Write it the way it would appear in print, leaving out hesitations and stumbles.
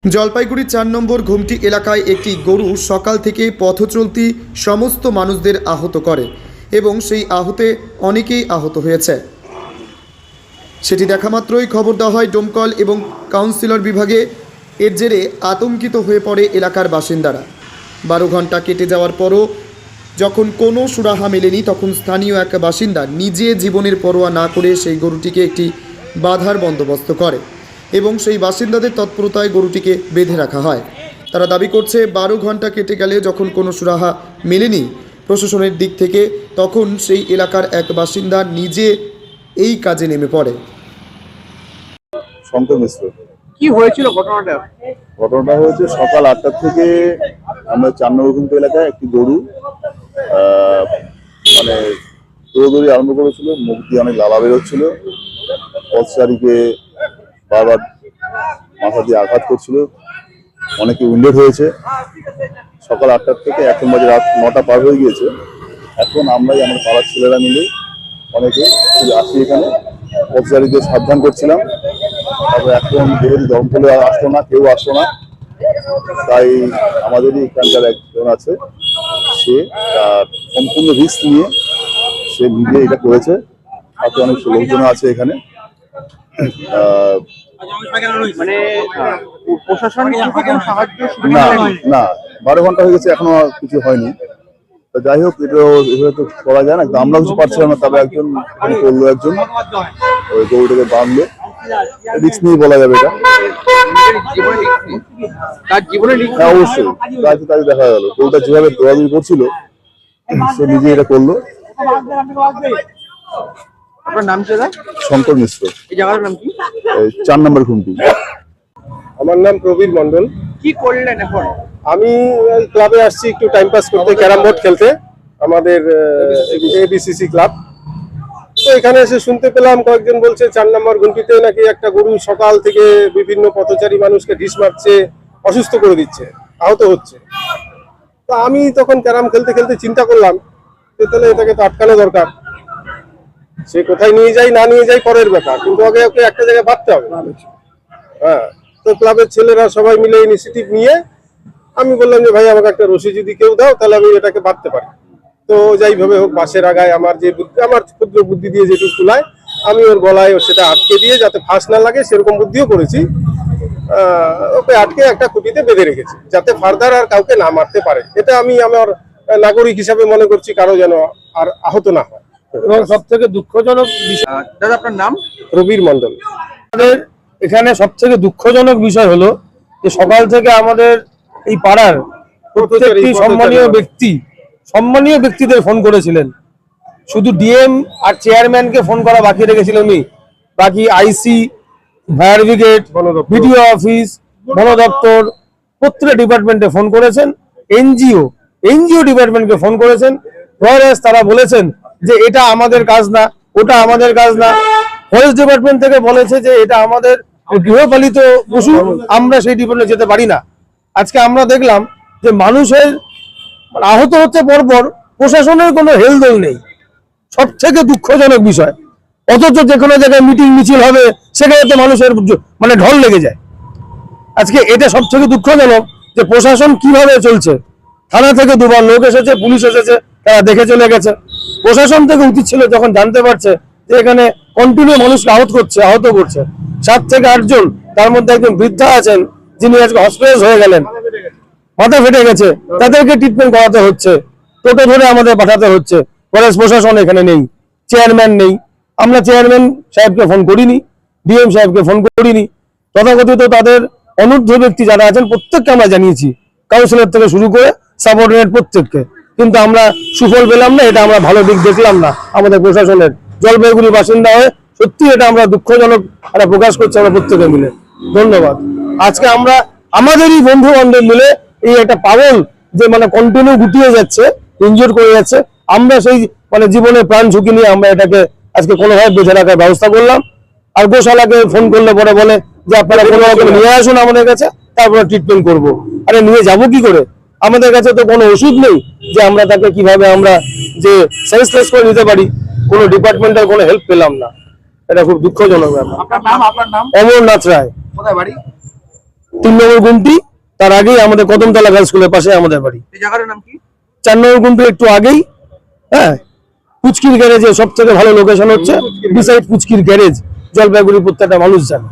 জলপাইগুড়ি ৪ নম্বর ঘুমটি এলাকায় একটি গরু সকাল থেকে পথচলতি সমস্ত মানুষদের আহত করে এবং সেই আহতে অনেকেই আহত হয়েছে। সেটি দেখা মাত্রই খবর দেওয়া হয় ডোমকল এবং কাউন্সিলর বিভাগে। এর জেরে আতঙ্কিত হয়ে পড়ে এলাকার বাসিন্দারা। 12 ঘন্টা কেটে যাওয়ার পরও যখন কোনো সুরাহা মেলেনি, তখন স্থানীয় এক বাসিন্দা নিজে জীবনের পরোয়া না করে সেই গরুটিকে একটি বাধার বন্দোবস্ত করে এবং সেই বাসিন্দাদের তৎপরতায় গরুটিকে বেঁধে রাখা হয়। তারা দাবি করছে 12 ঘন্টা কেটে গেলে যখন কোনো সুরাহা মেলেনি প্রশাসনের দিক থেকে, তখন সেই এলাকার এক বাসিন্দা নিজে এই কাজে নেমে পড়ে। শঙ্কর মিশ্র। কি হয়েছিল ঘটনাটা? ঘটনাটা হয়েছে সকাল 8টা থেকে আমরা 4 নম্বর ঘুমটি এলাকায় একটি গরু মানে দৌড়দৌড়ি আরম্ভ করেছিল, মুখ দিয়ে অনেক লালা বেরোচ্ছিল, পথচারীকে বারবার মাথা দিয়ে আঘাত করছিল, অনেকে উইন্ডেড হয়েছে। সকাল 8টা থেকে এখন বাজে রাত 9টা পার হয়ে গিয়েছে। এখন আমরাই আমার পাড়ার ছেলেরা মিলে অনেকে আসি এখানে, পথচারীদের সাবধান করছিলাম। তারপরে এখন যেহেতু দমকলে আসলো না, কেউ আসলো না, তাই আমাদেরই এখানকার একজন আছে, সে সম্পূর্ণ রিস্ক নিয়ে সে নিজে এটা করেছে। সাথে অনেক লোকজন আছে এখানে। মানে প্রশাসন সাহায্য না না 12 ঘন্টা হয়ে গেছে, এখনো কিছু হয়নি। যাই হোক, এটা এভাবে তো করা যায় না, আমরা কিছু পারছিলাম না। তবে একজন করলো, একজন ওই গরুটাকে বাঁধলো, রিস্ক নিয়ে বলা যাবে এটা। হ্যাঁ অবশ্যই, তাই দেখা গেল গরুটা যেভাবে দৌড়াদৌড়ি করছিল সে নিজে এটা করলো। আপনার নাম কি? শঙ্কর মিশ্র। এই জায়গাটার নাম কি? 4 নম্বর ঘুমটি। আমার নাম প্রবীর মন্ডল। কি করলেন এখন? আমি ক্লাবে আসছি একটু টাইম পাস করতে, ক্যারাম বোর্ড খেলতে, আমাদের এবিসিসি ক্লাব। তো এখানে এসে শুনতে পেলাম কয়েকজন বলছে 4 নম্বর ঘুমটিতে নাকি একটা গরু সকাল থেকে বিভিন্ন পথচারী মানুষকে ঢিস মারছে, অসুস্থ করে দিচ্ছে, আহত হচ্ছে। তো আমি তখন ক্যারাম খেলতে খেলতে চিন্তা করলাম যে তাহলে এটাকে তো আটকানো দরকার। সে কোথায় নিয়ে যায় না নিয়ে যায় পরের ব্যাপার, কিন্তু আগে ওকে একটা জায়গায় বাঁধতে হবে। হ্যাঁ, তো ক্লাবের ছেলেরা সবাই মিলে ইনিশিয়েটিভ নিয়ে আমি বললাম যে ভাই আমাকে একটা রশি যদি কেউ দাও তাহলে আমি এটাকে বাঁধতে পারি। তো যাইভাবে হোক বাঁশের আগায় আমার ক্ষুদ্র বুদ্ধি দিয়ে যেটুকু কুলায় আমি ওর গলায় সেটা আটকে দিয়ে যাতে ফাঁস না লাগে সেরকম বুদ্ধিও করেছি। ওকে আটকে একটা খুঁটিতে বেঁধে রেখেছি যাতে ফার্দার আর কাউকে না মারতে পারে। এটা আমি আমার নাগরিক হিসাবে মনে করছি, কারো যেন আর আহত না হয়। এবং সব থেকে দুঃখজনক বিষয়, দাদা আপনার নাম? প্রবীর মন্ডল। আমাদের এখানে সব থেকে দুঃখজনক বিষয় হলো যে সকাল থেকে আমাদের এই পাড়ার প্রত্যেকটি সম্মানীয় ব্যক্তিদের ফোন করেছিলেন। শুধু ডিএম আর চেয়ারম্যানকে ফোন করা বাকি রেখেছিল উনি, বাকি আইসি, ফায়ার ব্রিগেড, বিডিও অফিস, বন দপ্তর, প্রত্যেকটা ডিপার্টমেন্টে ফোন করেছেন। এনজিও ডিপার্টমেন্টকে ফোন করেছেন। তারা বলেছেন যে এটা আমাদের কাজ না, ওটা আমাদের কাজ না। ফরেস্ট ডিপার্টমেন্ট থেকে বলেছে যে এটা আমাদের গৃহপালিত পশু, আমরা সেই ডিপার্টমেন্টে যেতে পারি না। আজকে আমরা দেখলাম যে মানুষের আহত হচ্ছে পরপর, প্রশাসনের কোনো হেলদোল নেই। সব থেকে দুঃখজনক বিষয়। অথচ যে কোনো জায়গায় মিটিং মিছিল হবে সেখানে তো মানুষের মানে ঢল লেগে যায়। আজকে এটা সব থেকে দুঃখজনক যে প্রশাসন কিভাবে চলছে। থানা থেকে 2বার লোক এসেছে, পুলিশ এসেছে, তারা দেখে চলে গেছে। প্রশাসন থেকে উচিত ছিল যখন জানতে পারছে যে এখানে কন্টিনিউ মানুষকে আহত করছে 7 থেকে 8 জন, তার মধ্যে একজন বৃদ্ধা আছেন যিনি আজকে হসপিটালাইজড হয়ে গেলেন, মাথা ফেটে গেছে, তাদেরকে ট্রিটমেন্ট করাতে হচ্ছে, টোটো ধরে আমাদের পাঠাতে হচ্ছে। ফরেস্ট প্রশাসন এখানে নেই, চেয়ারম্যান নেই। আমরা চেয়ারম্যান সাহেবকে ফোন করিনি, ডিএম সাহেবকে ফোন করিনি। তথাকথিত তাদের অনূর্ধ্ব ব্যক্তি যারা আছেন প্রত্যেককে আমরা জানিয়েছি, কাউন্সিলর থেকে শুরু করে সাবঅর্ডিনেট প্রত্যেককে, কিন্তু আমরা সুফল পেলাম না। এটা আমরা ভালো দিক দেখলাম না আমাদের প্রশাসনের। জলপাইগুড়ি বাসিন্দা হয়ে সত্যি এটা আমরা দুঃখজনক একটা প্রকাশ করছি আমরা প্রত্যেকে মিলে। ধন্যবাদ। আজকে আমরা আমাদেরই বন্ধু বান্ধব মিলে এই একটা পাগল যে মানে কন্টিনিউ গুটিয়ে যাচ্ছে, ইনজোর করে যাচ্ছে, আমরা সেই মানে জীবনের প্রাণ ঝুঁকি নিয়ে আমরা এটাকে আজকে কোনোভাবে বেঁধে রাখার ব্যবস্থা করলাম। আর গোশালাকে ফোন করলে পরে বলে যে আপনারা কোনো রকম নিয়ে আসুন আমাদের কাছে, তারপরে ট্রিটমেন্ট করবো। আরে নিয়ে যাবো কি করে? আমাদের কাছে তো কোনো ওষুধ নেই যে আমরা তাকে কিভাবে আমরা যে সেন্সলেস করে নিতে পারি। কোনো ডিপার্টমেন্টের কোনো হেল্প পেলাম না। এটা খুব দুঃখজনক ব্যাপার। আপনার নাম? অমরনাথ রায়। কোথায় বাড়ি? 3 নম্বর গুমটি, তার আগেই আমাদের কদমতলা গার্লস স্কুলের পাশে আমাদের বাড়ি। এই জায়গাটার নাম কি? 4 নম্বর গুমটি একটু আগেই, হ্যাঁ, পুচকির গ্যারেজে সব থেকে ভালো লোকেশন হচ্ছে বিসাইড পুচকির গ্যারেজ, জলপাইগুড়ি প্রত্যেকটা মানুষ জানে।